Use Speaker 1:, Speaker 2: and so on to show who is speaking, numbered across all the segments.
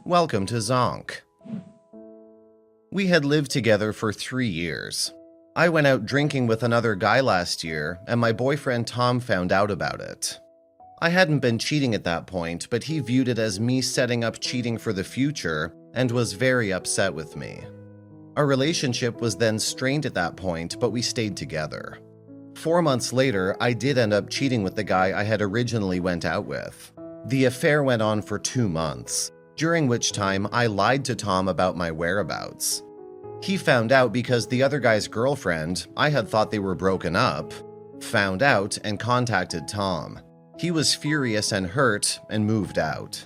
Speaker 1: Welcome to Zonk. We had lived together for 3 years. I went out drinking with another guy last year, and my boyfriend Tom found out about it. I hadn't been cheating at that point, but he viewed it as me setting up cheating for the future and was very upset with me. Our relationship was then strained at that point, but we stayed together. 4 months later, I did end up cheating with the guy I had originally went out with. The affair went on for 2 months, during which time I lied to Tom about my whereabouts. He found out because the other guy's girlfriend, I had thought they were broken up, found out and contacted Tom. He was furious and hurt and moved out.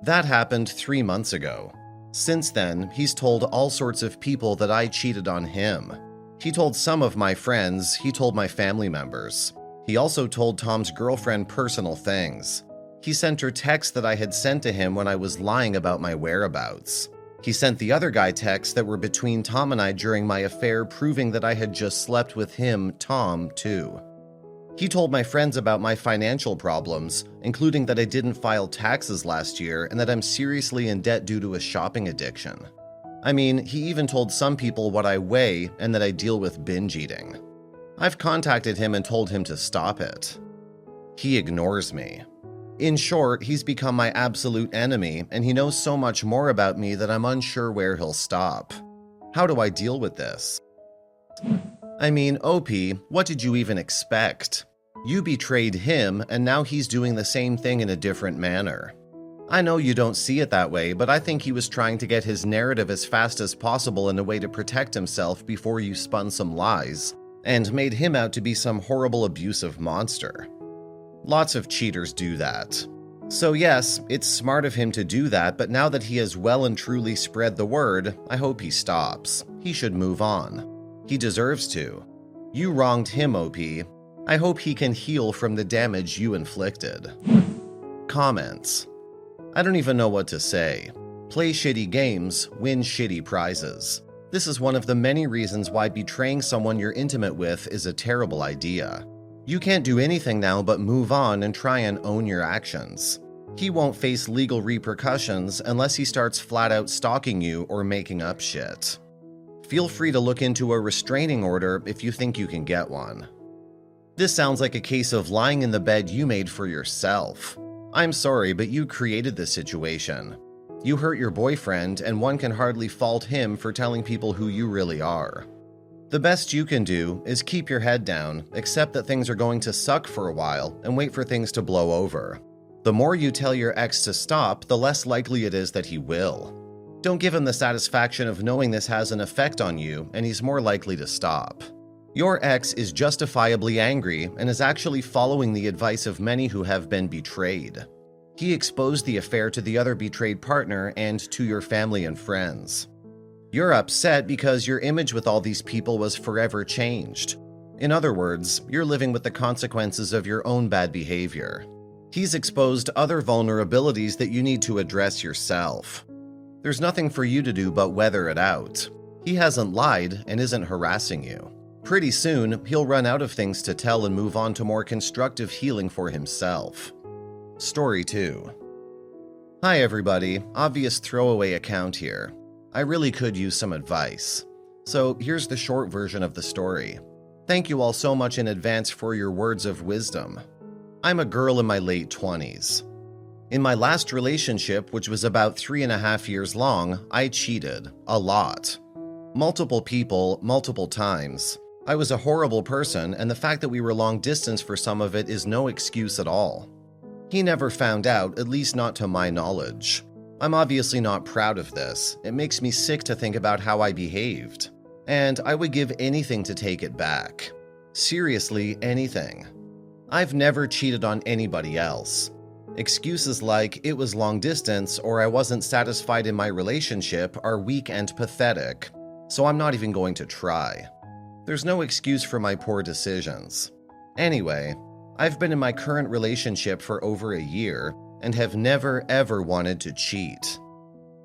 Speaker 1: That happened 3 months ago. Since then, he's told all sorts of people that I cheated on him. He told some of my friends, he told my family members. He also told Tom's girlfriend personal things. He sent her texts that I had sent to him when I was lying about my whereabouts. He sent the other guy texts that were between Tom and I during my affair, proving that I had just slept with him, Tom, too. He told my friends about my financial problems, including that I didn't file taxes last year and that I'm seriously in debt due to a shopping addiction. I mean, he even told some people what I weigh and that I deal with binge eating. I've contacted him and told him to stop it. He ignores me. In short, he's become my absolute enemy, and he knows so much more about me that I'm unsure where he'll stop. How do I deal with this? I mean, OP, what did you even expect? You betrayed him, and now he's doing the same thing in a different manner. I know you don't see it that way, but I think he was trying to get his narrative as fast as possible in a way to protect himself before you spun some lies, and made him out to be some horrible abusive monster. Lots of cheaters do that. So yes, it's smart of him to do that, but now that he has well and truly spread the word, I hope he stops. He should move on. He deserves to. You wronged him, OP. I hope he can heal from the damage you inflicted. Comments. I don't even know what to say. Play shitty games, win shitty prizes. This is one of the many reasons why betraying someone you're intimate with is a terrible idea. You can't do anything now but move on and try and own your actions. He won't face legal repercussions unless he starts flat out stalking you or making up shit. Feel free to look into a restraining order if you think you can get one. This sounds like a case of lying in the bed you made for yourself. I'm sorry, but you created this situation. You hurt your boyfriend, and one can hardly fault him for telling people who you really are. The best you can do is keep your head down, accept that things are going to suck for a while, and wait for things to blow over. The more you tell your ex to stop, the less likely it is that he will. Don't give him the satisfaction of knowing this has an effect on you, and he's more likely to stop. Your ex is justifiably angry and is actually following the advice of many who have been betrayed. He exposed the affair to the other betrayed partner and to your family and friends. You're upset because your image with all these people was forever changed. In other words, you're living with the consequences of your own bad behavior. He's exposed other vulnerabilities that you need to address yourself. There's nothing for you to do but weather it out. He hasn't lied and isn't harassing you. Pretty soon, he'll run out of things to tell and move on to more constructive healing for himself. Story 2. Hi everybody, obvious throwaway account here. I really could use some advice. So here's the short version of the story. Thank you all so much in advance for your words of wisdom. I'm a girl in my late 20s. In my last relationship, which was about 3.5 years long, I cheated. A lot. Multiple people, multiple times. I was a horrible person, and the fact that we were long distance for some of it is no excuse at all. He never found out, at least not to my knowledge. I'm obviously not proud of this. It makes me sick to think about how I behaved. And I would give anything to take it back. Seriously, anything. I've never cheated on anybody else. Excuses like it was long distance or I wasn't satisfied in my relationship are weak and pathetic, so I'm not even going to try. There's no excuse for my poor decisions. Anyway, I've been in my current relationship for over a year and have never ever wanted to cheat.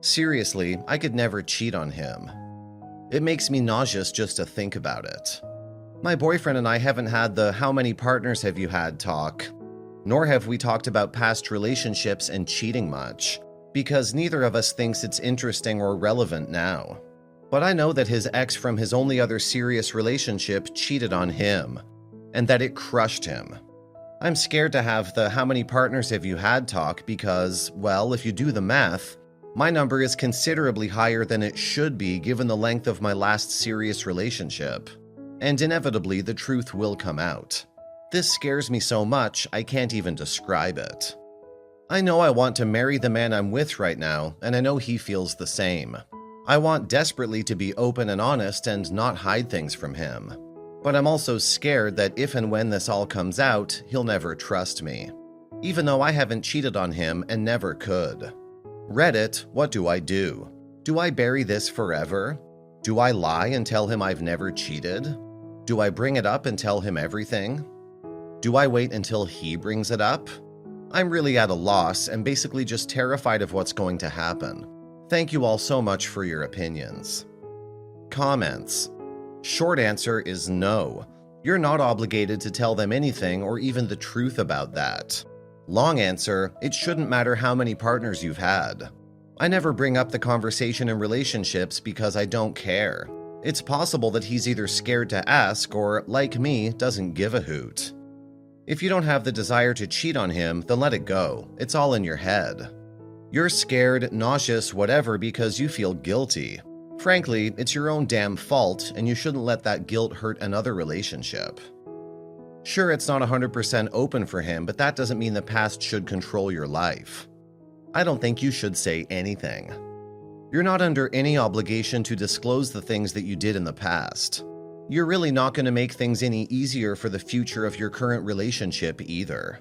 Speaker 1: Seriously, I could never cheat on him. It makes me nauseous just to think about it. My boyfriend and I haven't had the "how many partners have you had" talk, nor have we talked about past relationships and cheating much. because neither of us thinks it's interesting or relevant now. But I know that his ex from his only other serious relationship cheated on him, and that it crushed him. I'm scared to have the "how many partners have you had" talk because, well, if you do the math, my number is considerably higher than it should be given the length of my last serious relationship. And inevitably, the truth will come out. This scares me so much, I can't even describe it. I know I want to marry the man I'm with right now, and I know he feels the same. I want desperately to be open and honest and not hide things from him. But I'm also scared that if and when this all comes out, he'll never trust me. Even though I haven't cheated on him and never could. Reddit, what do I do? Do I bury this forever? Do I lie and tell him I've never cheated? Do I bring it up and tell him everything? Do I wait until he brings it up? I'm really at a loss and basically just terrified of what's going to happen. Thank you all so much for your opinions. Comments. Short answer is no. You're not obligated to tell them anything or even the truth about that. Long answer, it shouldn't matter how many partners you've had. I never bring up the conversation in relationships because I don't care. It's possible that he's either scared to ask or, like me, doesn't give a hoot. If you don't have the desire to cheat on him, then let it go. It's all in your head. You're scared, nauseous, whatever because you feel guilty. Frankly, it's your own damn fault, and you shouldn't let that guilt hurt another relationship. Sure, it's not 100% open for him, but that doesn't mean the past should control your life. I don't think you should say anything. You're not under any obligation to disclose the things that you did in the past. You're really not going to make things any easier for the future of your current relationship either.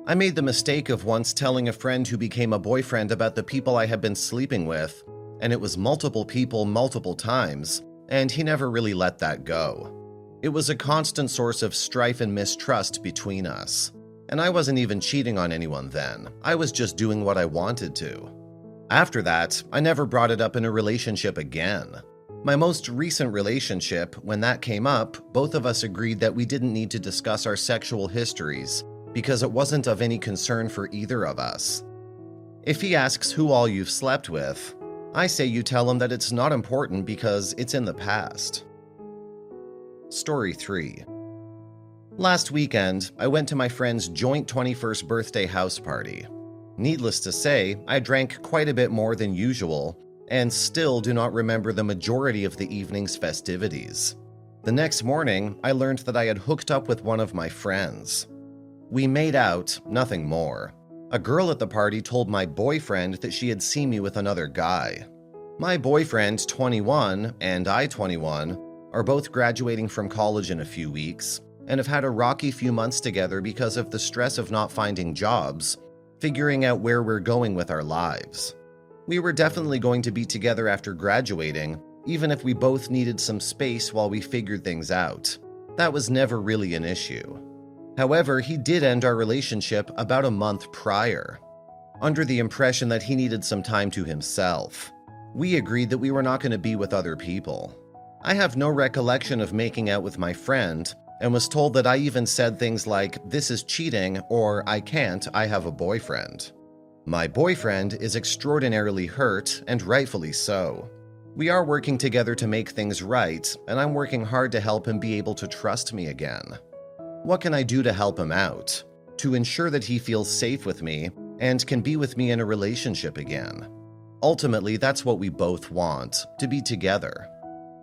Speaker 1: I made the mistake of once telling a friend who became a boyfriend about the people I had been sleeping with, and it was multiple people multiple times, and he never really let that go. It was a constant source of strife and mistrust between us. And I wasn't even cheating on anyone then. I was just doing what I wanted to. After that, I never brought it up in a relationship again. My most recent relationship, when that came up, both of us agreed that we didn't need to discuss our sexual histories because it wasn't of any concern for either of us. If he asks who all you've slept with, I say you tell him that it's not important because it's in the past. Story 3. Last weekend, I went to my friend's joint 21st birthday house party. Needless to say, I drank quite a bit more than usual and still do not remember the majority of the evening's festivities. The next morning, I learned that I had hooked up with one of my friends. We made out, nothing more. A girl at the party told my boyfriend that she had seen me with another guy. My boyfriend, 21, and I, 21, are both graduating from college in a few weeks and have had a rocky few months together because of the stress of not finding jobs, figuring out where we're going with our lives. We were definitely going to be together after graduating, even if we both needed some space while we figured things out. That was never really an issue. However, he did end our relationship about a month prior, under the impression that he needed some time to himself. We agreed that we were not going to be with other people. I have no recollection of making out with my friend, and was told that I even said things like, "This is cheating," or "I can't, I have a boyfriend." My boyfriend is extraordinarily hurt, and rightfully so. We are working together to make things right, and I'm working hard to help him be able to trust me again. What can I do to help him out? To ensure that he feels safe with me and can be with me in a relationship again. Ultimately, that's what we both want, to be together.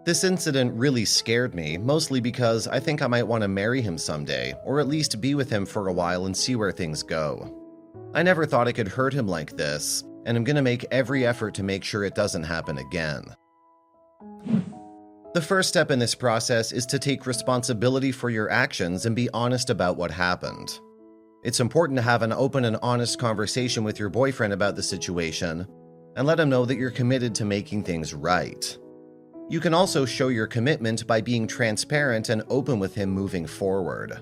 Speaker 1: This incident really scared me, mostly because I think I might want to marry him someday, or at least be with him for a while and see where things go. I never thought I could hurt him like this, and I'm going to make every effort to make sure it doesn't happen again. The first step in this process is to take responsibility for your actions and be honest about what happened. It's important to have an open and honest conversation with your boyfriend about the situation, and let him know that you're committed to making things right. You can also show your commitment by being transparent and open with him moving forward.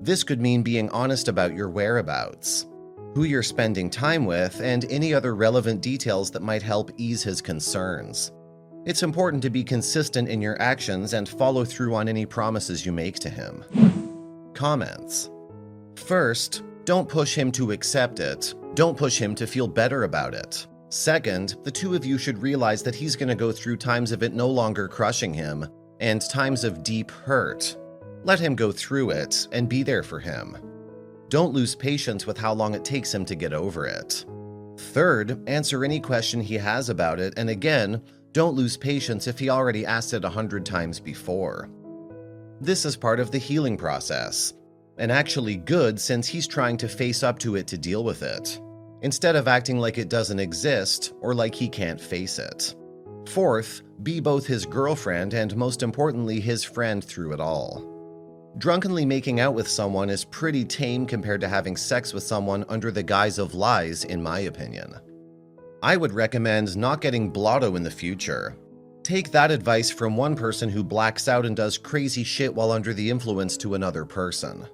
Speaker 1: This could mean being honest about your whereabouts, who you're spending time with, and any other relevant details that might help ease his concerns. It's important to be consistent in your actions and follow through on any promises you make to him. Comments. First, don't push him to accept it. Don't push him to feel better about it. Second, the two of you should realize that he's going to go through times of it no longer crushing him and times of deep hurt. Let him go through it and be there for him. Don't lose patience with how long it takes him to get over it. Third, answer any question he has about it, and again, don't lose patience if he already asked it 100 times before. This is part of the healing process, and actually good since he's trying to face up to it to deal with it, instead of acting like it doesn't exist or like he can't face it. Fourth, be both his girlfriend and most importantly his friend through it all. Drunkenly making out with someone is pretty tame compared to having sex with someone under the guise of lies, in my opinion. I would recommend not getting blotto in the future. Take that advice from one person who blacks out and does crazy shit while under the influence to another person.